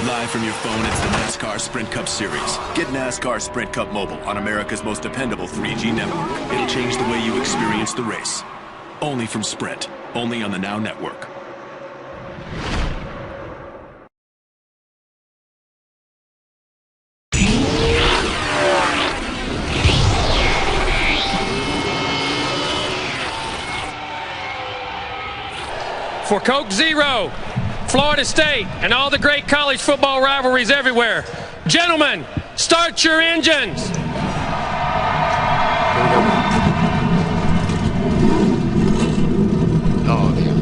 Live from your phone, it's the NASCAR Sprint Cup Series. Get NASCAR Sprint Cup Mobile on America's most dependable 3G network. It'll change the way you experience the race. Only from Sprint. Only on the Now Network. For Coke Zero, Florida State, and all the great college football rivalries everywhere. Gentlemen, start your engines. Oh, yeah.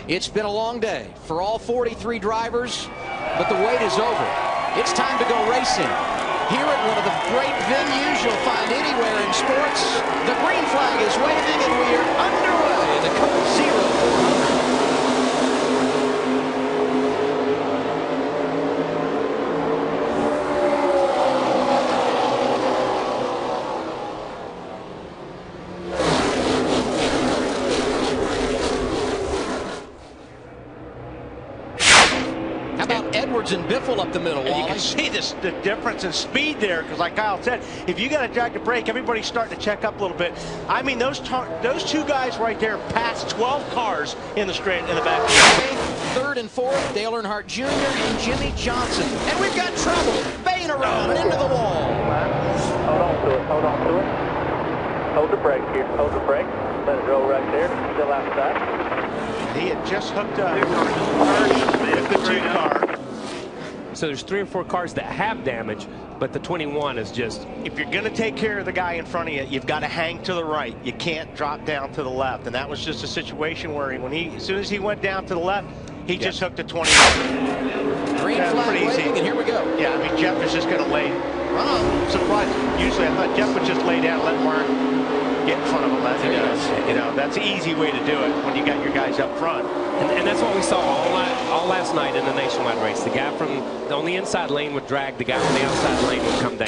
It's been a long day for all 43 drivers, but the wait is over. It's time to go racing. Here at one of the great venues you'll find anywhere in sports, the green flag is waving and we are underway. The Coke Zero 400. And Biffle up the middle. And you can see the difference in speed there, because like Kyle said, if you got to drag the brake, everybody's starting to check up a little bit. I mean, those two guys right there passed 12 cars in the straight in the back. Third and fourth, Dale Earnhardt Jr. and Jimmy Johnson. And we've got trouble. Baying around and into the wall. Hold on to it. Hold on to it. Hold the brake here. Hold the brake. Let it roll right there. Still outside. He had just hooked up with the 2 car. So there's 3 or 4 cars that have damage, but the 21 is just... If you're going to take care of the guy in front of you, you've got to hang to the right. You can't drop down to the left. And that was just a situation where as soon as he went down to the left, he just hooked a 21. Green flag waving, and here we go. Yeah, I mean, Jeff is just going to lay... I'm surprised. Usually I thought Jeff would just lay down and let Mark get in front of him as he does. You know, that's the easy way to do it when you got your guys up front. And that's what we saw all last night in the nationwide race. The guy on the inside lane would drag, the guy on the outside lane would come down.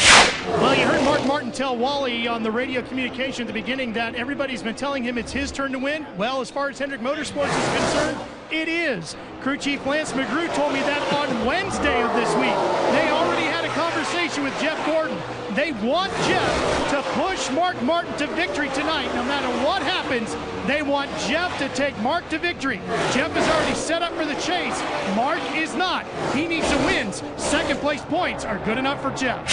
Well, you heard Mark Martin tell Wally on the radio communication at the beginning that everybody's been telling him it's his turn to win. Well, as far as Hendrick Motorsports is concerned, it is. Crew Chief Lance McGrew told me that on Wednesday of this week. They already had a conversation with Jeff Gordon. They want Jeff to push Mark Martin to victory tonight. No matter what happens, they want Jeff to take Mark to victory. Jeff is already set up for the chase. Mark is not. He needs the wins. Second place points are good enough for Jeff.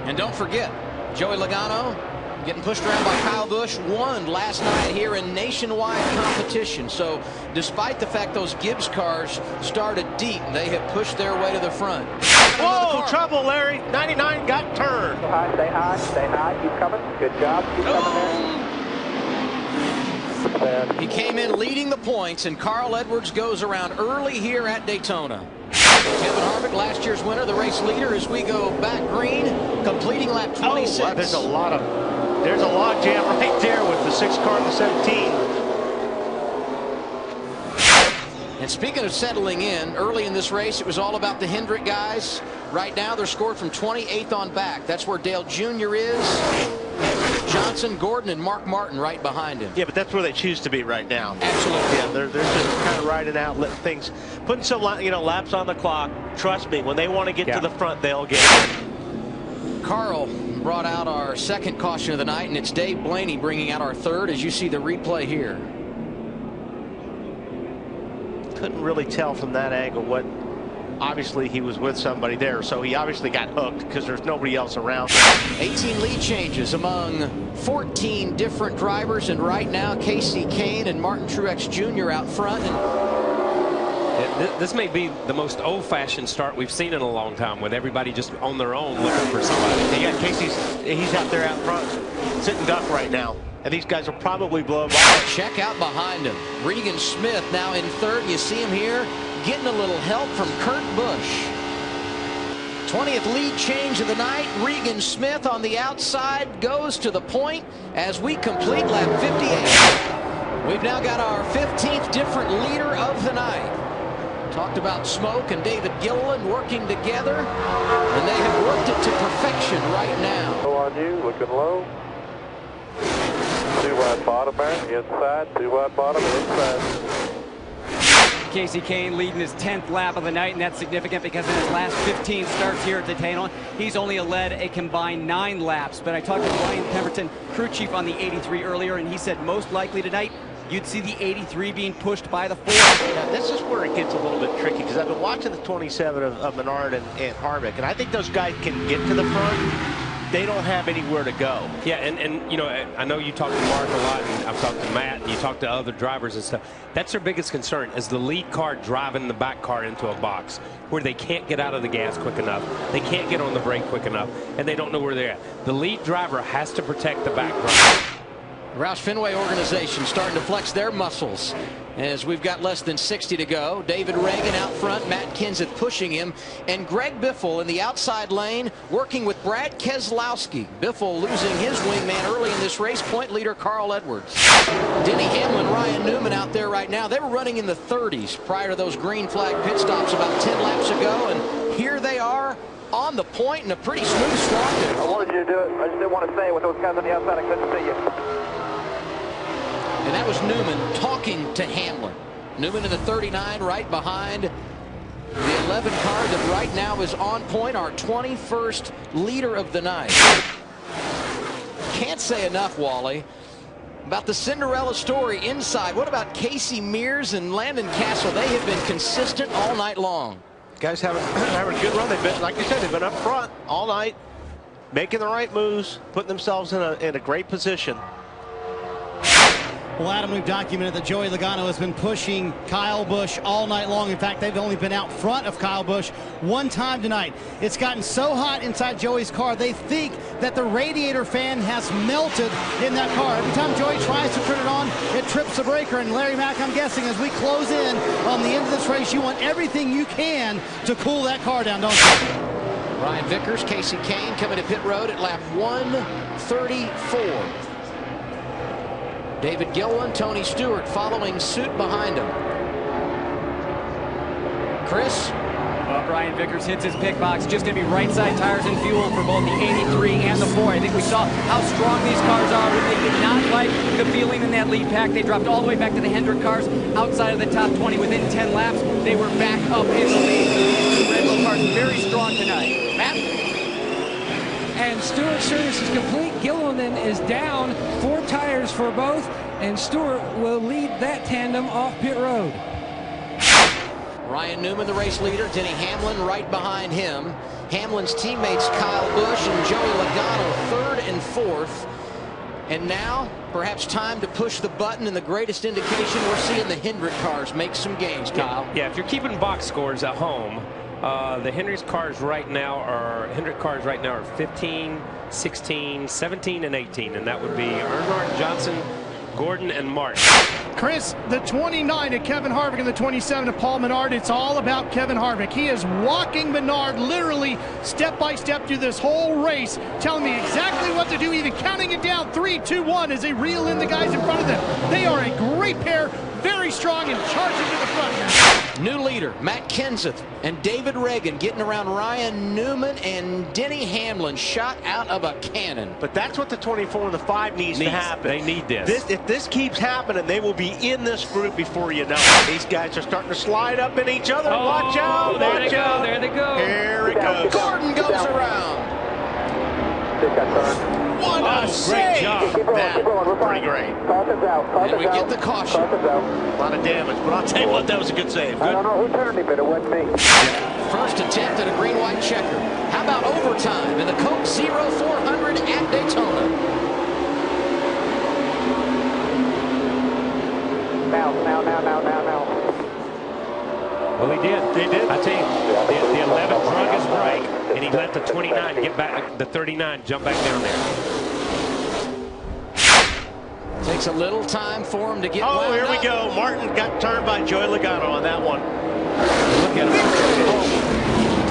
And don't forget, Joey Logano getting pushed around by Kyle Busch, won last night here in nationwide competition. So despite the fact those Gibbs cars started deep, they have pushed their way to the front. Whoa, trouble, Larry. 99 got turned. Stay high, stay high. Keep coming. Good job. Keep coming there. He came in leading the points, and Carl Edwards goes around early here at Daytona. Kevin Harvick, last year's winner, the race leader, as we go back green, completing lap 26. Oh, there's a log jam right there with the 6 car and the 17. And speaking of settling in, early in this race, it was all about the Hendrick guys. Right now, they're scored from 28th on back. That's where Dale Jr. is. Johnson, Gordon, and Mark Martin right behind him. Yeah, but that's where they choose to be right now. Absolutely. Yeah, they're just kind of riding out, letting things, putting some laps on the clock. Trust me, when they want to get to the front, they'll get it. Carl brought out our second caution of the night, and it's Dave Blaney bringing out our third, as you see the replay here. Couldn't really tell from that angle what. Obviously, he was with somebody there, so he obviously got hooked because there's nobody else around. 18 lead changes among 14 different drivers, and right now Casey Kane and Martin Truex Jr. out front. This may be the most old-fashioned start we've seen in a long time, with everybody just on their own looking for somebody. Yeah, he's out there out front, sitting duck right now. And these guys will probably blow by. Check out behind him. Regan Smith now in third. You see him here getting a little help from Kurt Busch. 20th lead change of the night. Regan Smith on the outside goes to the point as we complete lap 58. We've now got our 15th different leader of the night. Talked about Smoke and David Gilliland working together, and they have worked it to perfection right now. Low on you, looking low. 2 wide bottom there, inside, 2 wide bottom, inside. Kasey Kahne leading his 10th lap of the night, and that's significant because in his last 15 starts here at Daytona, he's only led a combined 9 laps. But I talked to Brian Pemberton, crew chief on the 83 earlier, and he said most likely tonight you'd see the 83 being pushed by the 4. Yeah, this is where it gets a little bit tricky because I've been watching the 27 of Menard and Harvick, and I think those guys can get to the front. They don't have anywhere to go. Yeah, and you know, I know you talk to Mark a lot, and I've talked to Matt, and you talk to other drivers and stuff. That's their biggest concern, is the lead car driving the back car into a box where they can't get out of the gas quick enough, they can't get on the brake quick enough, and they don't know where they're at. The lead driver has to protect the back driver. Roush Fenway organization starting to flex their muscles as we've got less than 60 to go. David Reagan out front, Matt Kenseth pushing him, and Greg Biffle in the outside lane working with Brad Keselowski. Biffle losing his wingman early in this race, point leader Carl Edwards. Denny Hamlin, Ryan Newman out there right now. They were running in the 30s prior to those green flag pit stops about 10 laps ago, and here they are on the point and a pretty smooth strong. I wanted you to do it. I just didn't want to say it with those guys on the outside. I couldn't see you. And that was Newman talking to Hamlin. Newman in the 39 right behind the 11 car that right now is on point, our 21st leader of the night. Can't say enough, Wally, about the Cinderella story inside. What about Casey Mears and Landon Castle? They have been consistent all night long. Guys having a good run. They've been, like you said, they've been up front all night, making the right moves, putting themselves in a great position. Well, Adam, we've documented that Joey Logano has been pushing Kyle Busch all night long. In fact, they've only been out front of Kyle Busch one time tonight. It's gotten so hot inside Joey's car, they think that the radiator fan has melted in that car. Every time Joey tries to turn it on, it trips the breaker. And Larry Mack, I'm guessing, as we close in on the end of this race, you want everything you can to cool that car down, don't you? Ryan Vickers, Kasey Kahne coming to pit road at lap 134. David Gilliland, Tony Stewart following suit behind him. Chris? Well, Brian Vickers hits his pick box. Just going to be right side tires and fuel for both the 83 and the 4. I think we saw how strong these cars are. They did not like the feeling in that lead pack. They dropped all the way back to the Hendrick cars outside of the top 20 within 10 laps. They were back up in the lead. The Red Bull cars very strong tonight. Matt? And Stewart's service is complete. Gilliland is down 4 tires for both, and Stewart will lead that tandem off pit road. Ryan Newman, the race leader. Denny Hamlin right behind him. Hamlin's teammates Kyle Busch and Joey Logano 3rd and 4th. And now, perhaps time to push the button, and the greatest indication we're seeing the Hendrick cars make some gains, Kyle. Yeah, if you're keeping box scores at home, the Hendrick cars right now are 15, 16, 17, and 18, and that would be Earnhardt, Johnson, Gordon, and Martin. Chris, the 29 of Kevin Harvick and the 27 of Paul Menard, it's all about Kevin Harvick. He is walking Menard literally step by step through this whole race, telling me exactly what to do, even counting it down 3, 2, 1 as they reel in the guys in front of them. They are a great pair, very strong, and charging to the front here. New leader, Matt Kenseth and David Reagan getting around Ryan Newman, and Denny Hamlin shot out of a cannon. But that's what the 24 and the 5 needs to happen. They need this. If this keeps happening, they will be in this group before you know it. These guys are starting to slide up in each other. Oh, watch out. there Watch they out. go. There they go. Here it goes. Gordon goes around. Take that turn. What a great job. Keep rolling, That, keep rolling. We're pretty fine. great. Caution's out. And Caution's we out. get the caution. Caution's out. A lot of damage, but I'll tell you what, that was a good save. I don't Good. know who turned me, but it wasn't me. First attempt at a green-white checker. How about overtime in the Coke Zero 400 at Daytona? Now. Well, he did. He did. I tell you, the 11 drug his brake, and he let the 29 get back, the 39 jump back down there. Takes a little time for him to get Oh, wound here we up. go. Martin got turned by Joey Logano on that one. Look at him.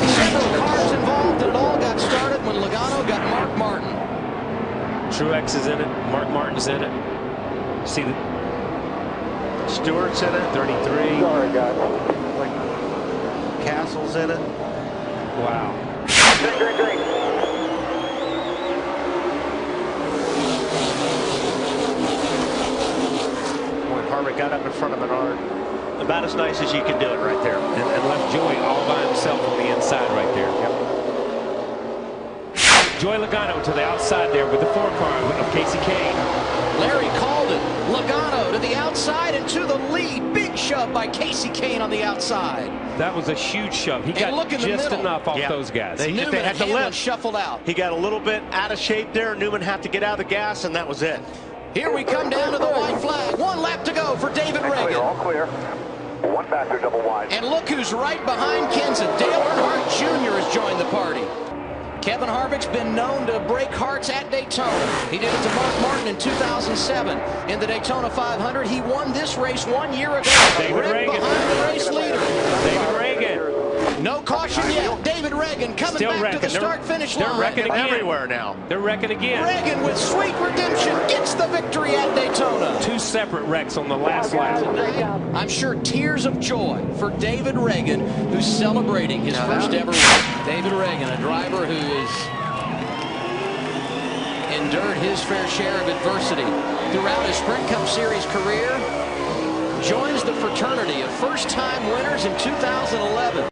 Several cars involved, and it all got started when Logano got Mark Martin. Truex is in it. Mark Martin's in it. See the Stewart's in it. 33. Sorry, guys. Like Castle's in it. Wow. Green. Daytona, got up in front of Menard. About as nice as you can do it right there. And left Joey all by himself on the inside right there. Yep. Joey Logano to the outside there with the 4-car of Casey Kane. Larry called it. Logano to the outside and to the lead. Big shove by Casey Kane on the outside. That was a huge shove. He got just enough off those guys. They had to lift. Shuffled out. He got a little bit out of shape there. Newman had to get out of the gas, and that was it. Here we come down to the white flag. 1 lap to go for David Reagan. All clear. 1 passenger double wide. And look who's right behind Kenson. Dale Earnhardt Jr. has joined the party. Kevin Harvick's been known to break hearts at Daytona. He did it to Mark Martin in 2007. In the Daytona 500, he won this race 1 year ago. David Reagan behind the race leader. David Reagan. No caution yet. David Reagan coming Still back wrecking. to the start-finish line. They're wrecking again. Everywhere now. They're wrecking again. Reagan with sweet redemption gets the victory at Daytona. 2 separate wrecks on the last lap. I'm sure tears of joy for David Reagan, who's celebrating his first ever win. David Reagan, a driver who has endured his fair share of adversity throughout his Sprint Cup Series career, joins the fraternity of first-time winners in 2011.